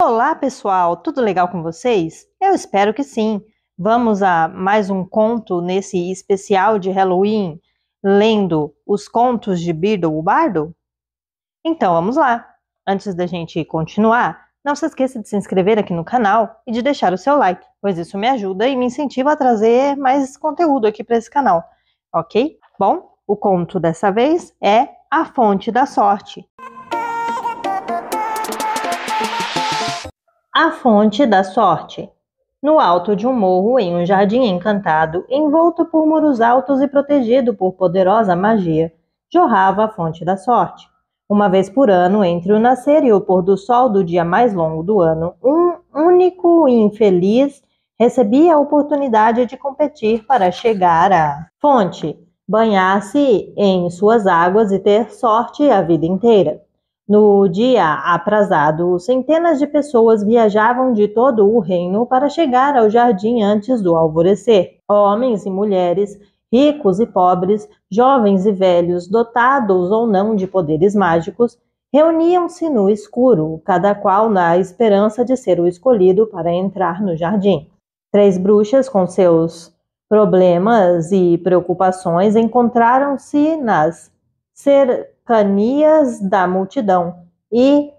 Olá, pessoal! Tudo legal com vocês? Eu espero que sim. Vamos a mais um conto nesse especial de Halloween, lendo os contos de Beedle o Bardo? Então, vamos lá! Antes da gente continuar, não se esqueça de se inscrever aqui no canal e de deixar o seu like, pois isso me ajuda e me incentiva a trazer mais conteúdo aqui para esse canal, ok? Bom, o conto dessa vez é A Fonte da Sorte. A Fonte da Sorte. No alto de um morro, em um jardim encantado, envolto por muros altos e protegido por poderosa magia, jorrava a Fonte da Sorte. Uma vez por ano, entre o nascer e o pôr do sol do dia mais longo do ano, um único infeliz recebia a oportunidade de competir para chegar à fonte, banhar-se em suas águas e ter sorte a vida inteira. No dia aprazado, centenas de pessoas viajavam de todo o reino para chegar ao jardim antes do alvorecer. Homens e mulheres, ricos e pobres, jovens e velhos, dotados ou não de poderes mágicos, reuniam-se no escuro, cada qual na esperança de ser o escolhido para entrar no jardim. 3 bruxas, com seus problemas e preocupações, encontraram-se nas cercanias da multidão e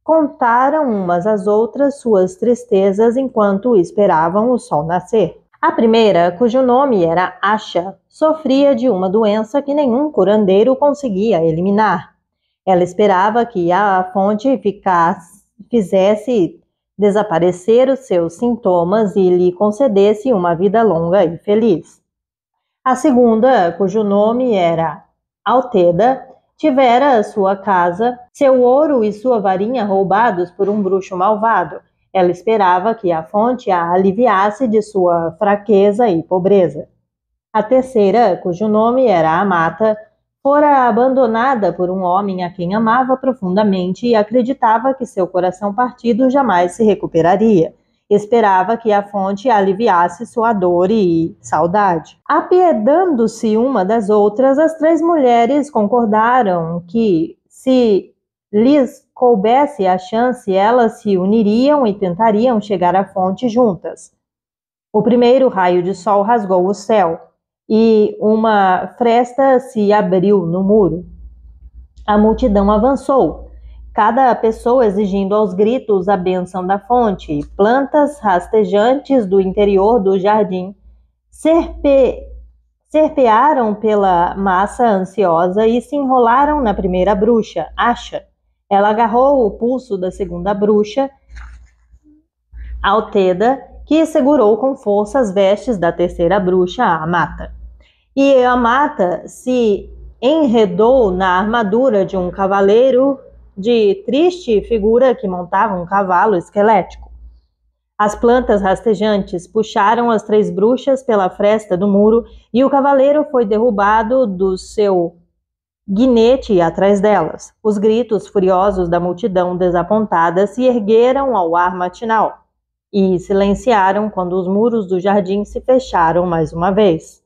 contaram umas às outras suas tristezas enquanto esperavam o sol nascer. A primeira, cujo nome era Asha, sofria de uma doença que nenhum curandeiro conseguia eliminar. Ela esperava que a fonte fizesse desaparecer os seus sintomas e lhe concedesse uma vida longa e feliz. A segunda, cujo nome era Alteda, tivera sua casa, seu ouro e sua varinha roubados por um bruxo malvado. Ela esperava que a fonte a aliviasse de sua fraqueza e pobreza. A terceira, cujo nome era Amata, fora abandonada por um homem a quem amava profundamente e acreditava que seu coração partido jamais se recuperaria. Esperava que a fonte aliviasse sua dor e saudade. Apiedando-se uma das outras, as 3 mulheres concordaram que, se lhes coubesse a chance, elas se uniriam e tentariam chegar à fonte juntas. O primeiro raio de sol rasgou o céu e uma fresta se abriu no muro. A multidão avançou, cada pessoa exigindo aos gritos a bênção da fonte. Plantas rastejantes do interior do jardim serpearam pela massa ansiosa e se enrolaram na primeira bruxa, Asha. Ela agarrou o pulso da segunda bruxa, Alteda, que segurou com força as vestes da terceira bruxa, Amata. E Amata se enredou na armadura de um cavaleiro de triste figura que montava um cavalo esquelético. As plantas rastejantes puxaram as 3 bruxas pela fresta do muro e o cavaleiro foi derrubado do seu guinete atrás delas. Os gritos furiosos da multidão desapontada se ergueram ao ar matinal e silenciaram quando os muros do jardim se fecharam mais uma vez.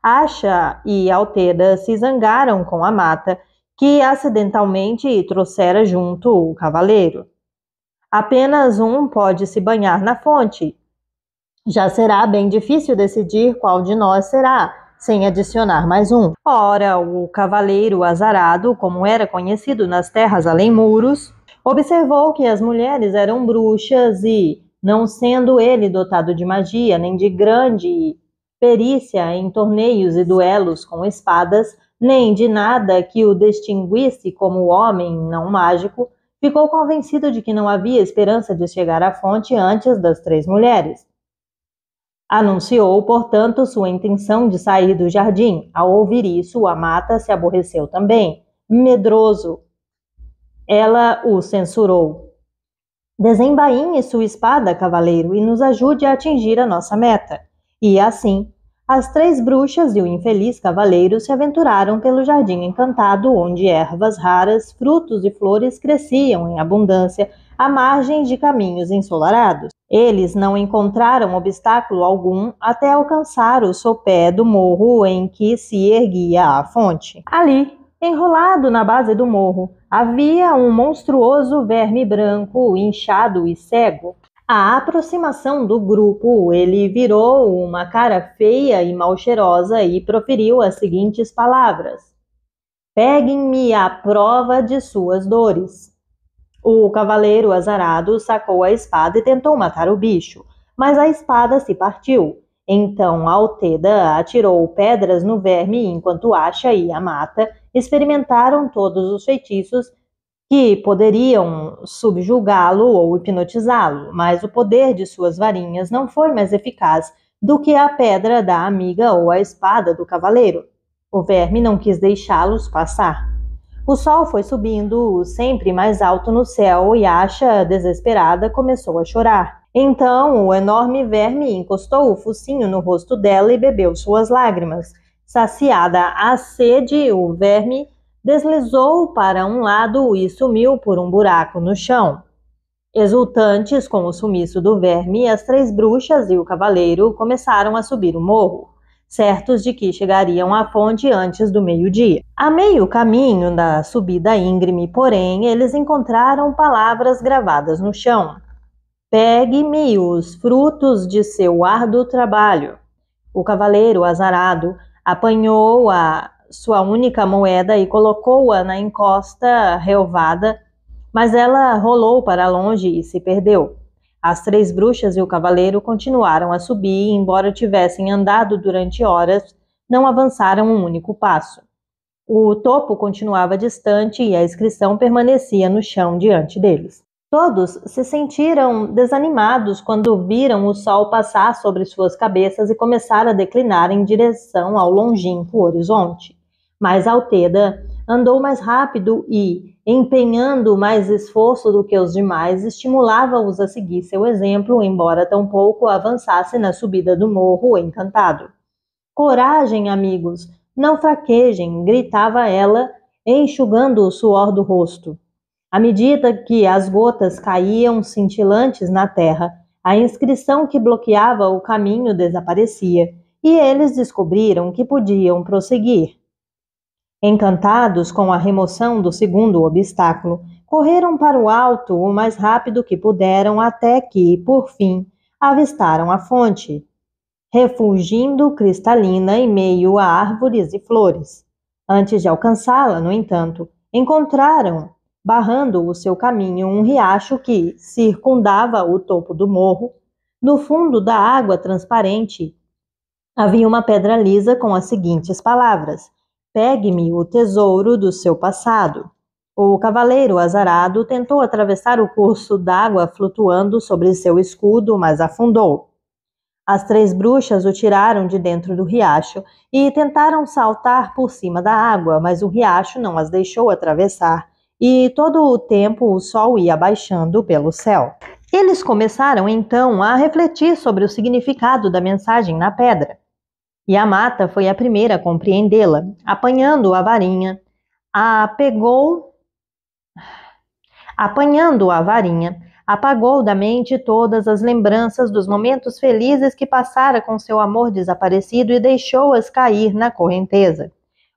Asha e Alteda se zangaram com Amata, que acidentalmente trouxera junto o cavaleiro. Apenas um pode se banhar na fonte. Já será bem difícil decidir qual de nós será, sem adicionar mais um. Ora, o cavaleiro azarado, como era conhecido nas terras além muros, observou que as mulheres eram bruxas e, não sendo ele dotado de magia nem de grande perícia em torneios e duelos com espadas, nem de nada que o distinguisse como homem não mágico, ficou convencido de que não havia esperança de chegar à fonte antes das 3 mulheres. Anunciou, portanto, sua intenção de sair do jardim. Ao ouvir isso, Amata se aborreceu também. Medroso, ela o censurou. Desembainhe sua espada, cavaleiro, e nos ajude a atingir a nossa meta. E assim, as 3 bruxas e o infeliz cavaleiro se aventuraram pelo jardim encantado, onde ervas raras, frutos e flores cresciam em abundância à margem de caminhos ensolarados. Eles não encontraram obstáculo algum até alcançar o sopé do morro em que se erguia a fonte. Ali, Enrolado na base do morro, havia um monstruoso verme branco, inchado e cego. À aproximação do grupo, ele virou uma cara feia e mal cheirosa e proferiu as seguintes palavras: peguem-me à prova de suas dores. O cavaleiro azarado sacou a espada e tentou matar o bicho, mas a espada se partiu. Então Altheda atirou pedras no verme enquanto Asha e Amata experimentaram todos os feitiços que poderiam subjugá-lo ou hipnotizá-lo, mas o poder de suas varinhas não foi mais eficaz do que a pedra da amiga ou a espada do cavaleiro. O verme não quis deixá-los passar. O sol foi subindo sempre mais alto no céu e Asha, desesperada, começou a chorar. Então o enorme verme encostou o focinho no rosto dela e bebeu suas lágrimas. Saciada a sede, o verme deslizou para um lado e sumiu por um buraco no chão. Exultantes com o sumiço do verme, as 3 bruxas e o cavaleiro começaram a subir o morro, certos de que chegariam à fonte antes do meio-dia. A meio caminho da subida íngreme, porém, eles encontraram palavras gravadas no chão. Pegue-me os frutos de seu árduo trabalho. O cavaleiro azarado apanhou a sua única moeda e colocou-a na encosta relvada, mas ela rolou para longe e se perdeu. As 3 bruxas e o cavaleiro continuaram a subir e, embora tivessem andado durante horas, não avançaram um único passo. O topo continuava distante e a inscrição permanecia no chão diante deles. Todos se sentiram desanimados quando viram o sol passar sobre suas cabeças e começar a declinar em direção ao longínquo horizonte. Mas Altheda andou mais rápido e, empenhando mais esforço do que os demais, estimulava-os a seguir seu exemplo, embora tampouco avançasse na subida do morro encantado. Coragem, amigos, não fraquejem, gritava ela, enxugando o suor do rosto. À medida que as gotas caíam cintilantes na terra, a inscrição que bloqueava o caminho desaparecia, e eles descobriram que podiam prosseguir. Encantados com a remoção do segundo obstáculo, correram para o alto o mais rápido que puderam até que, por fim, avistaram a fonte, refulgindo cristalina em meio a árvores e flores. Antes de alcançá-la, no entanto, encontraram, barrando o seu caminho, um riacho que circundava o topo do morro. No fundo da água transparente havia uma pedra lisa com as seguintes palavras: pegue-me o tesouro do seu passado. O cavaleiro azarado tentou atravessar o curso d'água flutuando sobre seu escudo, mas afundou. As 3 bruxas o tiraram de dentro do riacho e tentaram saltar por cima da água, mas o riacho não as deixou atravessar, e todo o tempo o sol ia baixando pelo céu. Eles começaram então a refletir sobre o significado da mensagem na pedra. E Amata foi a primeira a compreendê-la. Apanhando a varinha, apagou da mente todas as lembranças dos momentos felizes que passara com seu amor desaparecido e deixou-as cair na correnteza.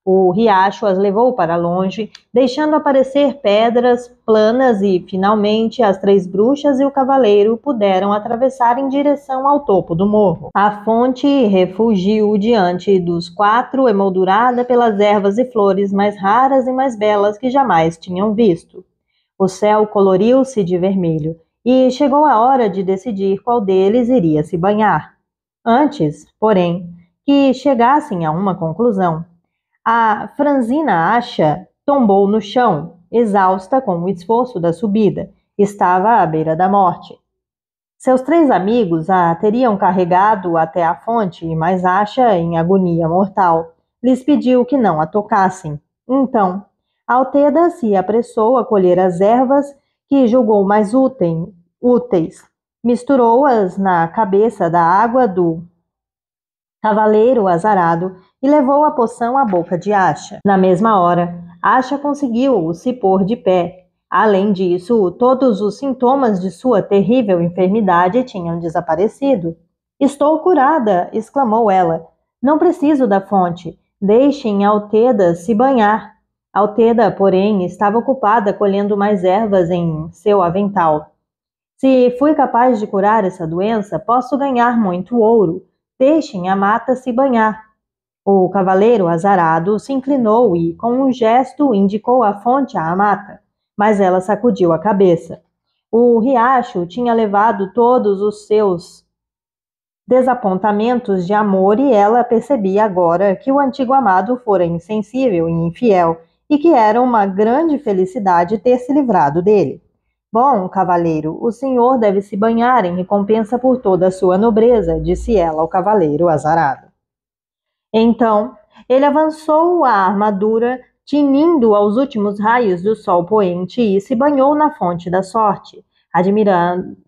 O riacho as levou para longe, deixando aparecer pedras planas e, finalmente, as 3 bruxas e o cavaleiro puderam atravessar em direção ao topo do morro. A fonte refulgiu diante dos 4, emoldurada pelas ervas e flores mais raras e mais belas que jamais tinham visto. O céu coloriu-se de vermelho e chegou a hora de decidir qual deles iria se banhar. Antes, porém, que chegassem a uma conclusão, a franzina Asha tombou no chão, exausta com o esforço da subida. Estava à beira da morte. Seus 3 amigos a teriam carregado até a fonte, mas Asha, em agonia mortal, lhes pediu que não a tocassem. Então, Altheda se apressou a colher as ervas que julgou mais úteis. Misturou-as na cabeça da água do cavaleiro azarado e levou a poção à boca de Asha. Na mesma hora, Asha conseguiu se pôr de pé. Além disso, todos os sintomas de sua terrível enfermidade tinham desaparecido. Estou curada, exclamou ela. Não preciso da fonte. Deixem Altheda se banhar. Alteda, porém, estava ocupada colhendo mais ervas em seu avental. Se fui capaz de curar essa doença, posso ganhar muito ouro. Deixem a mata se banhar. O cavaleiro azarado se inclinou e, com um gesto, indicou a fonte à mata, mas ela sacudiu a cabeça. O riacho tinha levado todos os seus desapontamentos de amor e ela percebia agora que o antigo amado fora insensível e infiel e que era uma grande felicidade ter se livrado dele. Bom, cavaleiro, o senhor deve se banhar em recompensa por toda a sua nobreza, disse ela ao cavaleiro azarado. Então, ele avançou a armadura, tinindo aos últimos raios do sol poente e se banhou na fonte da sorte.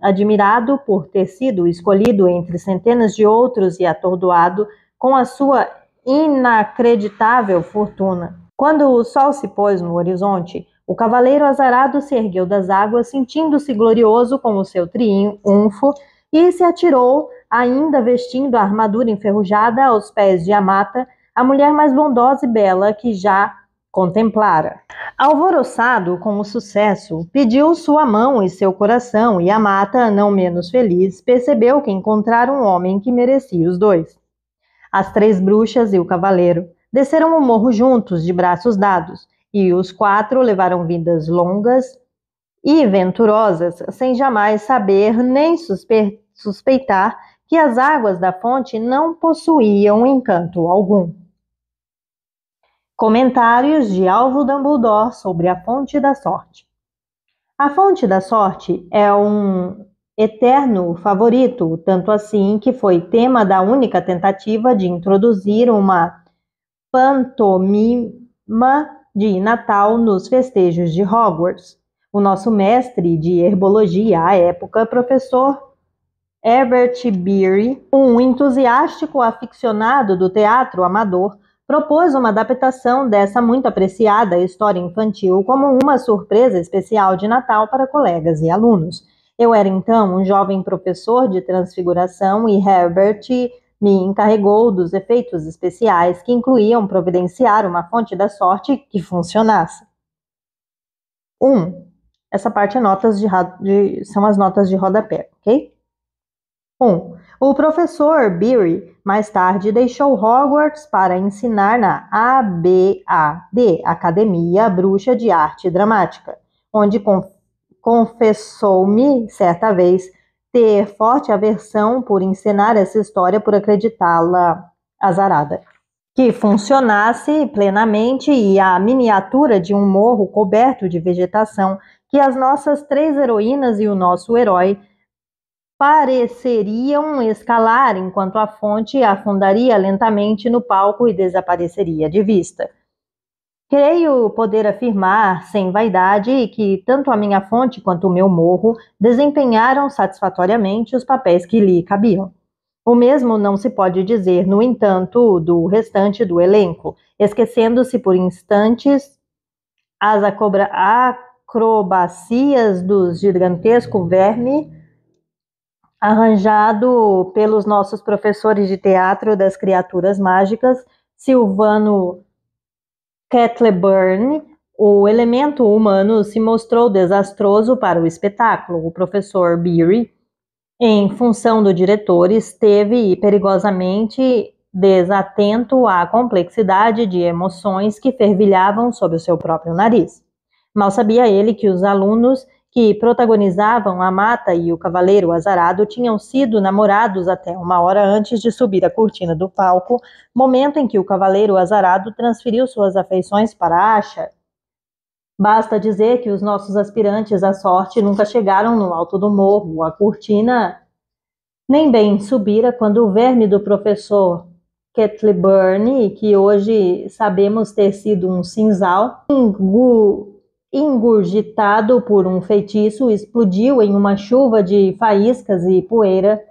Admirado por ter sido escolhido entre centenas de outros e atordoado com a sua inacreditável fortuna. Quando o sol se pôs no horizonte, o cavaleiro azarado se ergueu das águas, sentindo-se glorioso com o seu triunfo, e se atirou, ainda vestindo a armadura enferrujada, aos pés de Amata, a mulher mais bondosa e bela que já contemplara. Alvoroçado com o sucesso, pediu sua mão e seu coração, e Amata, não menos feliz, percebeu que encontrara um homem que merecia os dois. As três bruxas e o cavaleiro desceram o morro juntos, de braços dados, e os quatro levaram vidas longas e venturosas, sem jamais saber nem suspeitar que as águas da fonte não possuíam encanto algum. Comentários de Alvo Dumbledore sobre a Fonte da Sorte. A Fonte da Sorte é um eterno favorito, tanto assim que foi tema da única tentativa de introduzir uma pantomima de Natal nos festejos de Hogwarts. O nosso mestre de herbologia à época, professor Herbert Beery, um entusiástico aficionado do teatro amador, propôs uma adaptação dessa muito apreciada história infantil como uma surpresa especial de Natal para colegas e alunos. Eu era então um jovem professor de transfiguração e Herbert me encarregou dos efeitos especiais que incluíam providenciar uma fonte da sorte que funcionasse. 1. Essa parte é são as notas de rodapé, ok? 1. O professor Beery, mais tarde, deixou Hogwarts para ensinar na ABAD, Academia Bruxa de Arte Dramática, onde confessou-me, certa vez, ter forte aversão por encenar essa história por acreditá-la azarada. Que funcionasse plenamente e a miniatura de um morro coberto de vegetação que as nossas três heroínas e o nosso herói pareceriam escalar enquanto a fonte afundaria lentamente no palco e desapareceria de vista. Creio poder afirmar, sem vaidade, que tanto a minha fonte quanto o meu morro desempenharam satisfatoriamente os papéis que lhe cabiam. O mesmo não se pode dizer, no entanto, do restante do elenco, esquecendo-se por instantes as acrobacias do gigantesco verme arranjado pelos nossos professores de teatro das criaturas mágicas, Silvano Kettleburn. O elemento humano se mostrou desastroso para o espetáculo. O professor Beery, em função do diretor, esteve perigosamente desatento à complexidade de emoções que fervilhavam sob o seu próprio nariz. Mal sabia ele que os alunos que protagonizavam a Mata e o Cavaleiro Azarado tinham sido namorados até uma hora antes de subir a cortina do palco, momento em que o Cavaleiro Azarado transferiu suas afeições para Asha. Basta dizer que os nossos aspirantes à sorte nunca chegaram no alto do morro. A cortina nem bem subira quando o verme do professor Kettleburn, que hoje sabemos ter sido um cinzal, engurgitado por um feitiço, explodiu em uma chuva de faíscas e poeira,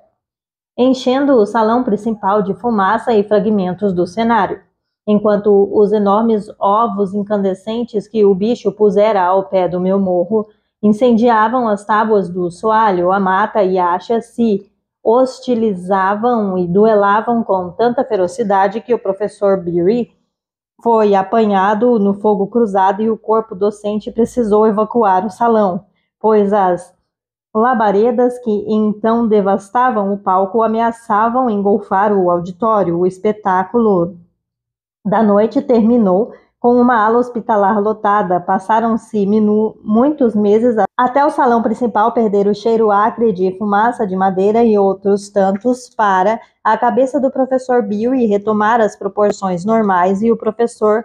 enchendo o salão principal de fumaça e fragmentos do cenário, enquanto os enormes ovos incandescentes que o bicho pusera ao pé do meu morro incendiavam as tábuas do soalho. A Mata e a Asha se hostilizavam e duelavam com tanta ferocidade que o professor Beery foi apanhado no fogo cruzado e o corpo docente precisou evacuar o salão, pois as labaredas que então devastavam o palco ameaçavam engolfar o auditório. O espetáculo da noite terminou com uma ala hospitalar lotada. Passaram-se muitos meses até o salão principal perder o cheiro acre de fumaça de madeira e outros tantos para a cabeça do professor Bill e retomar as proporções normais e o professor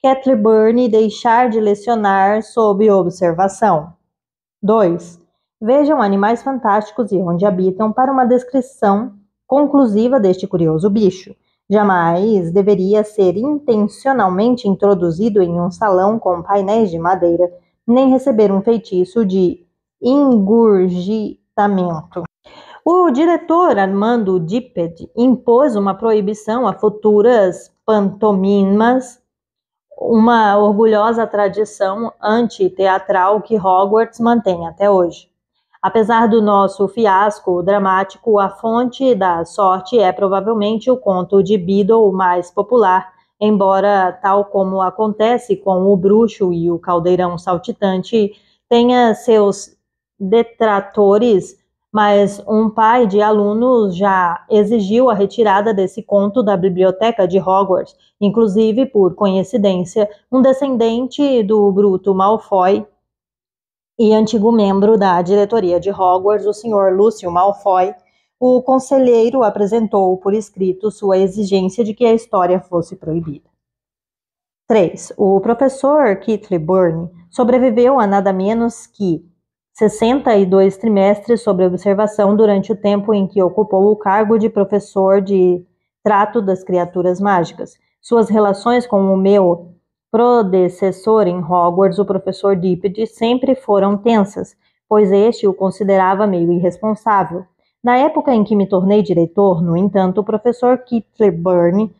Kettleburn deixar de lecionar sob observação. 2. Vejam Animais Fantásticos e Onde Habitam para uma descrição conclusiva deste curioso bicho. Jamais deveria ser intencionalmente introduzido em um salão com painéis de madeira, nem receber um feitiço de engurgitamento. O diretor Armando Dippet impôs uma proibição a futuras pantomimas, uma orgulhosa tradição antiteatral que Hogwarts mantém até hoje. Apesar do nosso fiasco dramático, a fonte da sorte é provavelmente o conto de Beedle mais popular, embora, tal como acontece com o bruxo e o caldeirão saltitante, tenha seus detratores, mas um pai de alunos já exigiu a retirada desse conto da biblioteca de Hogwarts, inclusive, por coincidência, um descendente do bruto Malfoy e antigo membro da diretoria de Hogwarts, o Sr. Lúcio Malfoy. O conselheiro apresentou por escrito sua exigência de que a história fosse proibida. 3. O professor Kettleburn sobreviveu a nada menos que 62 trimestres sob observação durante o tempo em que ocupou o cargo de professor de trato das criaturas mágicas. Suas relações com o meu predecessor em Hogwarts, o professor Dippet, sempre foram tensas, pois este o considerava meio irresponsável. Na época em que me tornei diretor, no entanto, o professor Kettleburn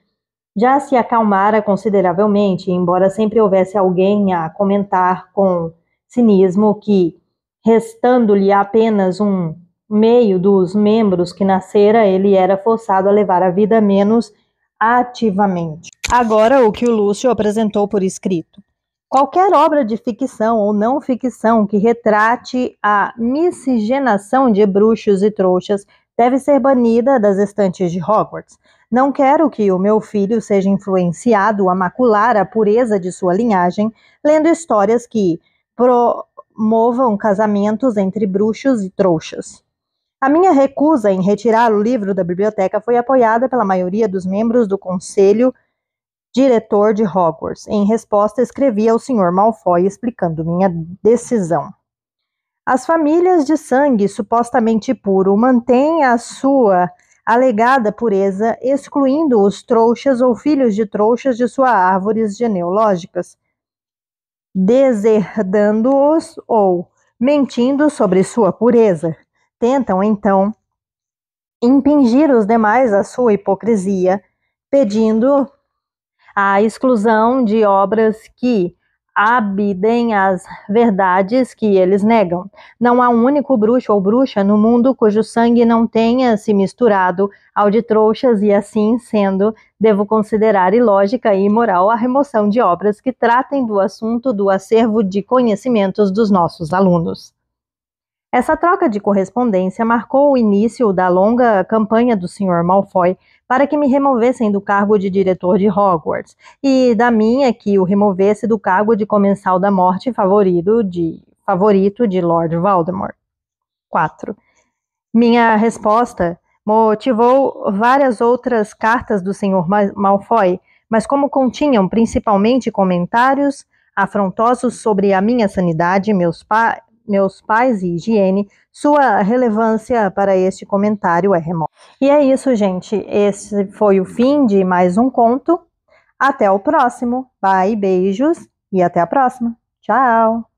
já se acalmara consideravelmente, embora sempre houvesse alguém a comentar com cinismo que, restando-lhe apenas um meio dos membros que nascera, ele era forçado a levar a vida menos ativamente. Agora, o que o Lúcio apresentou por escrito. Qualquer obra de ficção ou não ficção que retrate a miscigenação de bruxos e trouxas deve ser banida das estantes de Hogwarts. Não quero que o meu filho seja influenciado a macular a pureza de sua linhagem, lendo histórias que promovam casamentos entre bruxos e trouxas. A minha recusa em retirar o livro da biblioteca foi apoiada pela maioria dos membros do conselho diretor de Hogwarts. Em resposta, escrevi ao Sr. Malfoy explicando minha decisão. As famílias de sangue supostamente puro mantêm a sua alegada pureza, excluindo os trouxas ou filhos de trouxas de suas árvores genealógicas, deserdando-os ou mentindo sobre sua pureza. Tentam, então, impingir os demais à sua hipocrisia, pedindo a exclusão de obras que abidem as verdades que eles negam. Não há um único bruxo ou bruxa no mundo cujo sangue não tenha se misturado ao de trouxas e, assim sendo, devo considerar ilógica e imoral a remoção de obras que tratem do assunto do acervo de conhecimentos dos nossos alunos. Essa troca de correspondência marcou o início da longa campanha do Sr. Malfoy para que me removessem do cargo de diretor de Hogwarts, e da minha que o removesse do cargo de comensal da morte favorito de Lord Voldemort. 4. Minha resposta motivou várias outras cartas do Sr. Malfoy, mas como continham principalmente comentários afrontosos sobre a minha sanidade, meus pais e higiene, sua relevância para este comentário é remota. E é isso, gente. Esse foi o fim de mais um conto. Até o próximo. Bye, beijos e até a próxima. Tchau!